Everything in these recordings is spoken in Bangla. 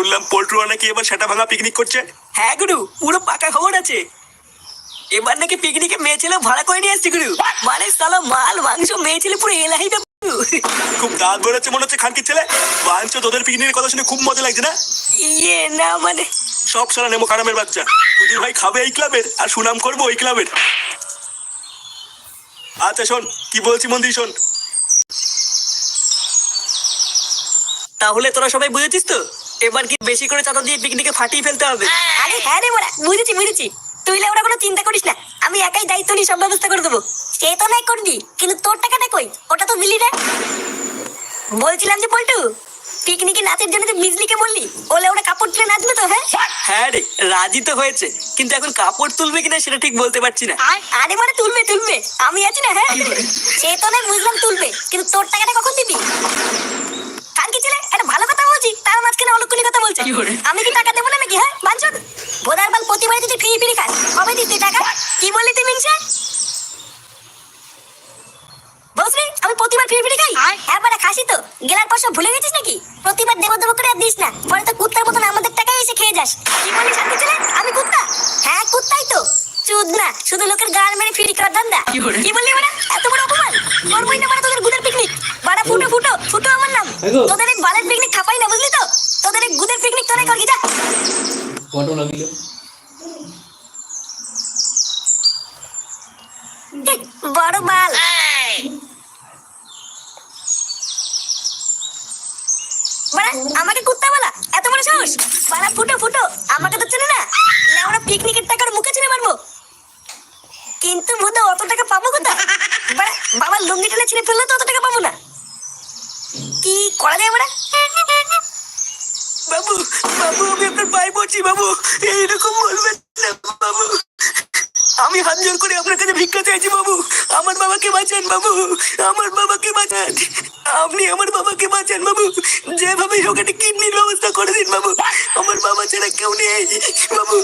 শুনলাম পোল্ট্রুরা নাকি এবার সেটা ভাঙা পিকনিক করছে। হ্যাঁ গুরু, পুরো পাকা খবর আছে। এবার নাকি পিকনিকে মেয়ে ছেলে ভাড়া করে নিয়ে আসছে গুরু। মানে সালা মাল মাংস মেয়ে ছেলে পুরো এলাহি। খুব দাঁত বেরোচ্ছে মনে হচ্ছে খানকির ছেলে। বাঞ্চ তোদের পিকনিকের কথা শুনে খুব মজা লাগছে না? ইয়ে না মানে সব সারা নেমো কারামের বাচ্চা। তুই ভাই খাবে এই ক্লাবের আর সুনাম করবো ওই ক্লাবের। আচ্ছা শোন কি বলছি মন দিয়ে শোন। তাহলে তোরা সবাই বুঝেছিস তো, এবার কি বেশি করে চাঁদা দিয়ে পিকনিকে ফাটিয়ে ফেলতে হবে। আরে হ্যাঁ রে বড়া, বুঝেছি। তুই ওরা কোনো চিন্তা করিস না, আমি একাই দায়িত্ব নিয়ে সব ব্যবস্থা করে দেবো। সে তো নাই করবি, কিন্তু তোর টাকাটা কই? ওটা তো দিলি না। বলছিলাম যে পল্টু, পিকনিকে নাচের জন্য তুই বিজলিকে বললি ওলে ওরা কাপড় তুলে নাচবে তো? হ্যাঁ হ্যাঁ রে, রাজি তো হয়েছে, কিন্তু এখন কাপড় তুলবে কিনা সেটা ঠিক বলতে পারছি না। আরে মানে তুলবে, আমি আছি না। হ্যাঁ সে তো নাই বুঝলাম তুলবে, কিন্তু তোর টাকাটা কখন দিবি? কালকে ছেলে একটা ভালো কথা বলছি, তার মাঝখানে অলক্ষণী কথা বলছে। আমি কি টাকা দেবো না নাকি? হ্যাঁ বাঞ্চদ বোধার বাল, প্রতিবারে তুই ফ্রি খাস, কবে দিস তুই টাকা? কি বললি তুই মিনসা? বসরি আমি প্রতিবার ফ্রি খাই? একবারে খাসি তো গেলার পর সব ভুলে গেছিস নাকি? প্রতিবার দেব করে আর দিস না, পরে তো কুত্তার মতন আমাদের টাকায় এসে খেয়ে যাস। কি বলি শান্তি ছেলে, আমি কুত্তা? হ্যাঁ কুত্তাই তো, চুদ না, শুধু লোকের গাল মেরে ফ্রি খাওয়ার ধান্দা। কি বললি মানে এত বড় অপমান? করবোই না মানে তোদের গুদের পিকনিক। বাড়া ফুটো আমার নাম। তোদের এই বালের পিকনিক খাপাই না, বুঝলি তো? তোদের এই গুদের পিকনিক তোরাই করবি, যা। ফটো লাগিল বড় বাল। বাড়া আমাকে কুত্তা বলা, এত বড় সাহস? বাড়া ফুটো আমাকে তো চেনে না। আমরা পিকনিকের টাকার মুখে ছেড়ে মারবো, কিন্তু বোধ অত টাকা পাবো কোথায়? বাড়া বাবার লুঙ্গি টেনে ছিঁড়ে ফেললে তো অত টাকা পাবো না। কি করা যায় বাড়া? বাবু আমি আপনার পায়ে পড়ছি বাবু, এইরকম বলবেন না বাবু। আমি হাত জোর করে আপনার কাছে ভিক্ষা চাইছি বাবু, আমার বাবাকে বাঁচান বাবু, আমার বাবাকে বাঁচান। আপনি আমার বাবাকে বাঁচান বাবু, যেভাবে হোক একটা কিডনির ব্যবস্থা করে দিন বাবু, আমার বাবা ছাড়া কেউ নেই বাবু।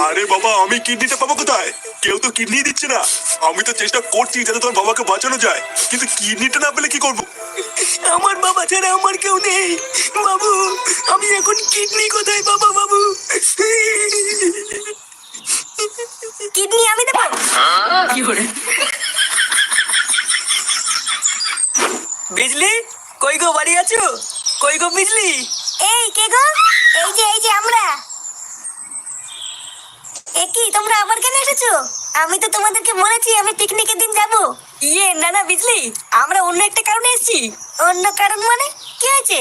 আরে বাবা আমি কিডনিটা পাবো কোথায়? কেউ তো কিডনি দিচ্ছে না। আমি তো চেষ্টা করছি যাতে তোর বাবাকে বাঁচানো যায়, কিন্তু কিডনিটা না পেলে কি করবো? আমার বাবা ছাড়া আমার কেউ নেই বাবু, আমি এখন কিডনি কোথায় পাবো বাবু? কিডনি আমি দেবো? বিজলি কই গো, বাড়ি আছো? কই গো বিজলি? এই কে গো? এই যে আমরা। কি তোমরা আবার কেন এসেছো? আমি তো তোমাদেরকে বলেছি আমি পিকনিকের দিন যাব। ইয়ে না বিজলি, আমরা অন্য একটা কারণে এসেছি। অন্য কারণ মানে কি হয়েছে?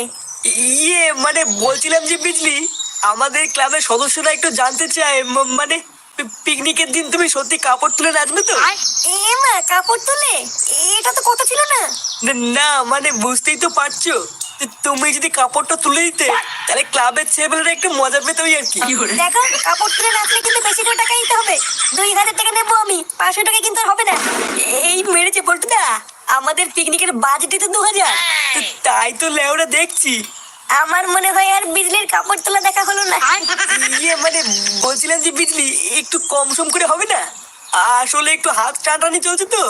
ইয়ে মানে বলছিলাম যে বিজলি, আমাদের ক্লাবের সদস্যরা একটু জানতে চায় মানে পিকনিকের দিন তুমি সত্যি কাপড় তুলে নাচবে তো? এ মা, কাপড় তুলে? এটা তো কথা ছিল না। না মানে বুঝতেই তো পারছো, তুমি যদি কাপড়টা তুলে দিতে তাহলে ক্লাবের ছেলেরা একটু মজা পেত আর কি। দেখো কাপড় তুলে নাচলে কিন্তু বেশি করে টাকা দিতে হবে। 2000 টাকা নেবো আমি, 500 টাকা কিন্তু হবে না। এই মেরেছে পল্টুদা, আমাদের পিকনিকের বাজেটই তো 2000। তাই তো লেওরা দেখছি। আমার মনে হয় আর বিজলির কাপড় তোলা দেখা হলো না। ইয়ে মানে বলছিলাম যে বিজলি একটু কম সম করে হবে না? আসলে একটু হাত টানাটানি চলছে তো,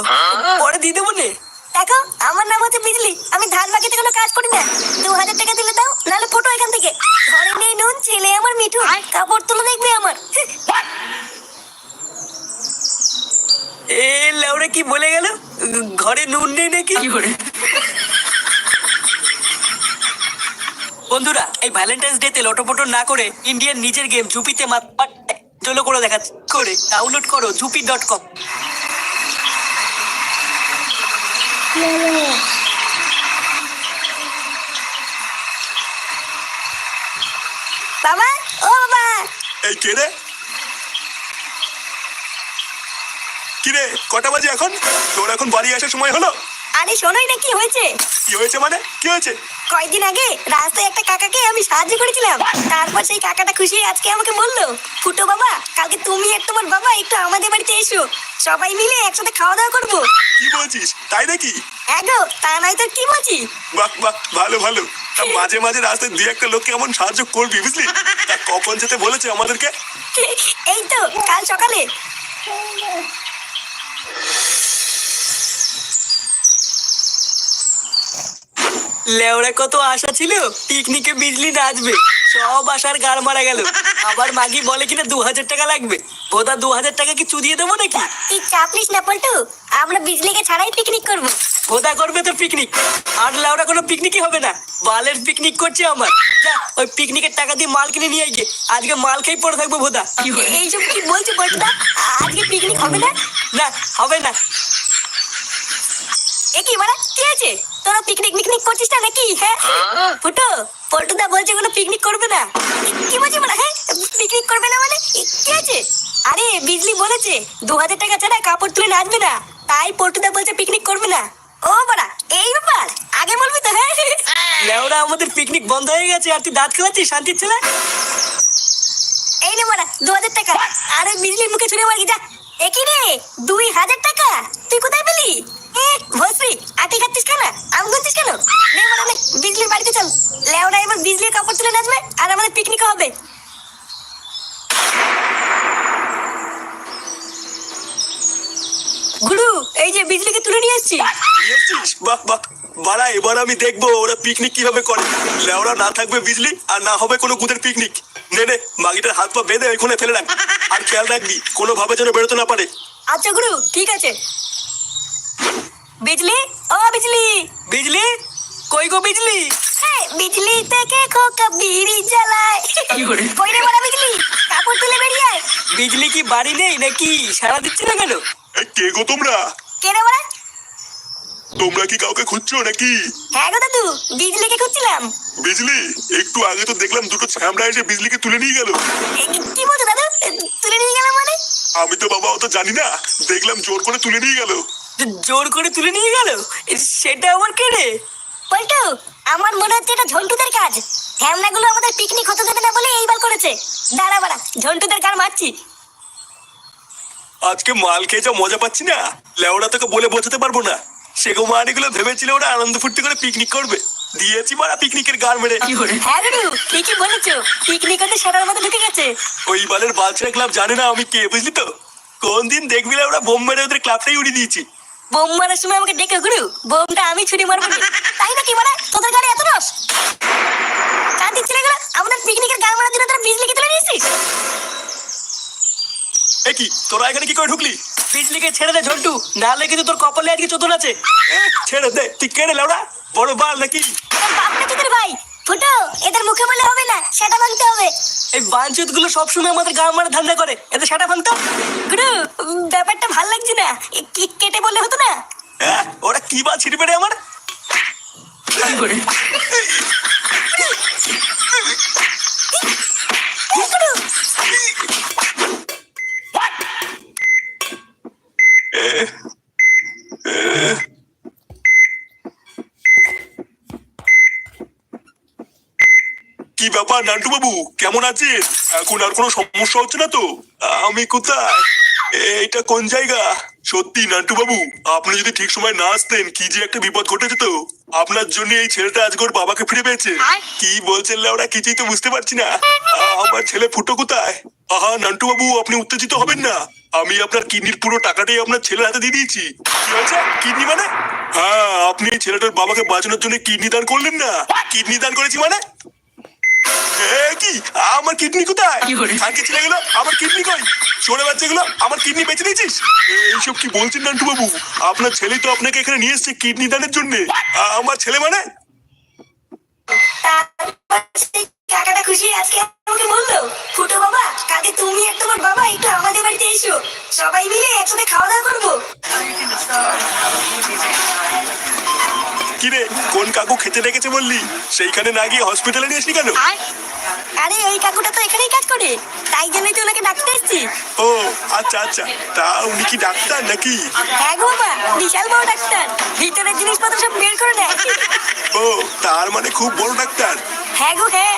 পরে দিয়ে দেবো নে। দেখো আমার নাম হচ্ছে বিজলি, আমি ধান বাকিতে কোনো কাজ করি না। 2000 টাকা দিলে দাও, নাহলে ফটো এখান থেকে। ঘরে নেই নুন, ছেলে আমার মিঠু, কাপড় তুলে দেখবে আমার। এ লেওরা কি বলে গেল? ঘরে নুন নেই নাকি? বন্ধুরা এই ভ্যালেন্টাইন্স ডে তে লটোপটো না করে ইন্ডিয়ান নিজের গেম ঝুপিতে চলো করে দেখাচ্ছে, করে ডাউনলোড করো ঝুপি.com। বাবা, ও বাবা। এই কে রে? কিরে কটা বাজে এখন? তোর এখন বাড়ি আসার সময় হলো? আরে শোনোই না কি হয়েছে? কি হয়েছে মানে কি হয়েছে? কয়েকদিন আগে রাস্তায় একটা কাকাকে আমি সাহায্য করেছিলাম, তারপর সেই কাকাটা খুশি আজকে আমাকে বললো, ফুটো বাবা কালকে তুমি আর তোমার বাবা একটু আমাদের বাড়িতে এসো, সবাই মিলে একসাথে খাওয়া দাওয়া করবো। কি বলছিস, তাই নাকি? এগো তা নাই তো কি বলছি। বাহ বাহ, ভালো ভালো। তা মাঝে মাঝে রাস্তায় দুই একটা লোককে এমন সাহায্য করবি বুঝলি? তা কখন যেতে বলেছে আমাদেরকে? এই তো কাল সকালে। লেওরা কত আশা ছিল পিকনিকে বিজলি নাচবে, সব আসার গাড় মারা গেল। আবার মাগি বলে কিনা 2000 টাকা লাগবে। ভোদা 2000 টাকা কি চুদিয়ে দেবো নাকি? তুই চাপ নিস না পল্টু, আমরা বিজলিকে ছাড়াই পিকনিক করব। ভোদা করবে তোর পিকনিক, আর লাউরা কোনো পিকনিকই হবে না। বালের পিকনিক করছে আমার। যা ওই পিকনিকের টাকা দিয়ে মাল কিনে নিয়ে গিয়ে আজকে মাল খেয়ে পড়ে থাকবো ভোদা। এইসব কি বলছিস পল্টুদা? আজকে পিকনিক হবে না? না হবে না। এ কি মারা, কি আছে? তোরা পিকনিক মিকনিক করছিস না নাকি? হ্যাঁ ফুটো, পল্টুদা বলছে কোনো পিকনিক করবে না। কি বলছিস মারা? হ্যাঁ পিকনিক করবে না মানে কি আছে? আরে বিজলি বলেছে 2000 টাকা ছাড়া কাপড় তুলে নাচবে না, তাই পল্টুদা বলছে পিকনিক করবে না। ও বাড়া, এই ব্যাপার? আগে বলবি তো। হ্যাঁ লেওরা আমাদের পিকনিক বন্ধ হয়ে গেছে আর তুই দাঁত খেলাচ্ছিস শান্তির ছেলে। এই নে মারা 2000 টাকা। আরে বিজলির মুখে ছুঁড়ে মারি যা। একই রে 2000 টাকা তুই কোথায় পেলি? ভস্রী আটি খাচ্ছিস কেন? আম করছিস কেন? নে মারা নে, বিজলির বাড়িতে চল। লেওরা এবার বিজলির কাপড় তুলে নাচবে আর আমাদের পিকনিক হবে। গুরু, এই যে বিজলিকে তুলে নিয়ে এসেছি। নিয়েছিস? বাহ বাহ। বাড়া, এবার আমি দেখবো ওরা পিকনিক কিভাবে করে। লেওরা না থাকবে বিজলি আর না হবে কোনো গুদের পিকনিক। নে নে, মাগিটার হাত পা বেঁধে ওইখানে ফেলে রাখ। আর খেয়াল রাখবি কোনো ভাবে যেন বেরোতে না পারে। আচ্ছা গুরু, ঠিক আছে। বিজলি, ও বিজলি। বিজলি কই গো বিজলি? হ্যাঁ, বিজলি থেকে খোকা বিড়ি জ্বালায়। কই রে বড় বিজলি, কাপড় তুলে বেরিয়ে আয়। বিজলি কি বাড়ি নেই নাকি? সারা দিচ্ছে না কেন? এ, কে গো তোমরা? কে রে বড়? তোমরা কি কাউকে খুঁজছো নাকি? হ্যাঁ গো দাদু, বিজলিকে খুঁজছিলাম। বিজলি, একটু আগে তো দেখলাম দুটো ছ্যামড়া এসে বিজলিকে তুলে নিয়ে গেল। কি বলছো দাদু? তুলে নিয়ে গেলাম মানে? আমি তো বাবা অত জানি না, দেখলাম জোর করে তুলে নিয়ে গেল। জোর করে তুলে নিয়ে গেল? সেটা আমার কে রে? পল্টু, আমার মনে হচ্ছে এটা ঝন্টুদের কাজ। হ্যামনাগুলো আমাদের পিকনিক হতে দেবে না বলে এইবার করেছে। দাঁড়া বাড়া, ঝন্টুদের কার মারছি। আজকে মাল খেয়ে যা মজা পাচ্ছি না, লেওরা তোকে বলে বোঝাতে পারবো না। সেগো মানিগুলো ভেবেছিল ওরা আনন্দ ফুর্তি করে পিকনিক করবে, দিয়েছি মারা পিকনিকের গাড় মেরে। হ্যাঁ গুরু, ঠিকই বলেছো, পিকনিক হতে সেটার মধ্যে ঢুকে গেছে। ওই বালের বালছেড়া ক্লাব জানে না আমি কে, বুঝলি তো? কোন দিন দেখবি ওরা বোম মেরে ওদের ক্লাবটাই উড়িয়ে দিয়েছি। বোম মারার সময় আমাকে ডেকে গুরু, বোমটা আমি ছুরি মারবো না। তাই নাকি মারা? তোদের গাড়ি এত রস? কান্তি ছেলেগুলো, আমাদের পিকনিকের গাড় মারার জন্য তোরা বিজলিকে তুলে নিয়েছিস? এ কি, তোরা এখানে কি করে ঢুকলি? বিজলিকে ছেড়ে দে ঝন্টু, নাহলে কিন্তু তোর কপালে আজকে চোদন আছে। ছেড়ে দে, তুই কেড়ে লেওরা বড় বাল নাকি? তোর বাপ না তোদের ভাই? ফুটো, এদের মুখে বলে হবে না, সেটা ভাঙতে হবে। এই বাঞ্চুত গুলো সবসময় আমাদের গাঁ মারা ধান্দা করে, এতে সেটা ভাঙতো। গুরু, ব্যাপারটা ভাল লাগছে না, কেটে বলে হতো না? ওরা কি বা ছিড়বে রে আমার? গুরু, কি ব্যাপার নান্টু বাবু, কেমন আছেন? এখন আর কোনো সমস্যা হচ্ছে না তো? আমি কোথায়? এইটা কোন জায়গা? সত্যি নান্টু বাবু, আপনি যদি ঠিক সময় না আসতেন কি যে একটা বিপদ ঘটে যেত। আপনার জন্য এই ছেলেটা আজকে ওর বাবাকে ফিরে পেয়েছে। কি বলছেন ওরা, কিছুই তো বুঝতে পারছি না। আমার ছেলে ফুটো কোথায়? আহা নান্টু বাবু, আপনি উত্তেজিত হবেন না। আমি আপনার কিডনির পুরো টাকাটাই আপনার ছেলের হাতে দিয়ে দিয়েছি। কি হয়েছে? কিডনি মানে? হ্যাঁ, আপনি এই ছেলেটার বাবাকে বাঁচানোর জন্য কিডনি দান করলেন না? কিডনি দান করেছি মানে? কি আমার কিডনি কোথায়? কালকে ছেলে গেলো, আমার কিডনি কই? ছোট বাচ্চাগুলো, আমার কিডনি বেঁচে দিয়েছিস? এইসব কি বলছেন নান্টু বাবু? আপনার ছেলে তো আপনাকে এখানে নিয়ে এসেছে কিডনি দানের জন্য। আমার ছেলে মানে? কাকাটা খুশি আজকে আমাকে বললো, ফুটো বাবা, কালকে তুমি আর তোমার বাবা একটু আমাদের বাড়িতে এসো, সবাই মিলে একসাথে খাওয়া দাওয়া করবো। কিরে, কোন কাকু খেতে ডেকেছে বললি? সেইখানে না গিয়ে হসপিটালে নিয়ে আসলি কেন? আরে ওই কাকুটা তো এখানেই কাজ করে, তাই জন্যই তো ওনাকে ডাকতে এসেছি। ও আচ্ছা আচ্ছা, তা উনি কি ডাক্তার নাকি? হ্যাঁ গো বাবা, বিশাল বড় ডাক্তার, ভিতরের জিনিসপত্র সব বের করে দেয়। ও, তার মানে খুব বড় ডাক্তার। হ্যাঁ গো হ্যাঁ।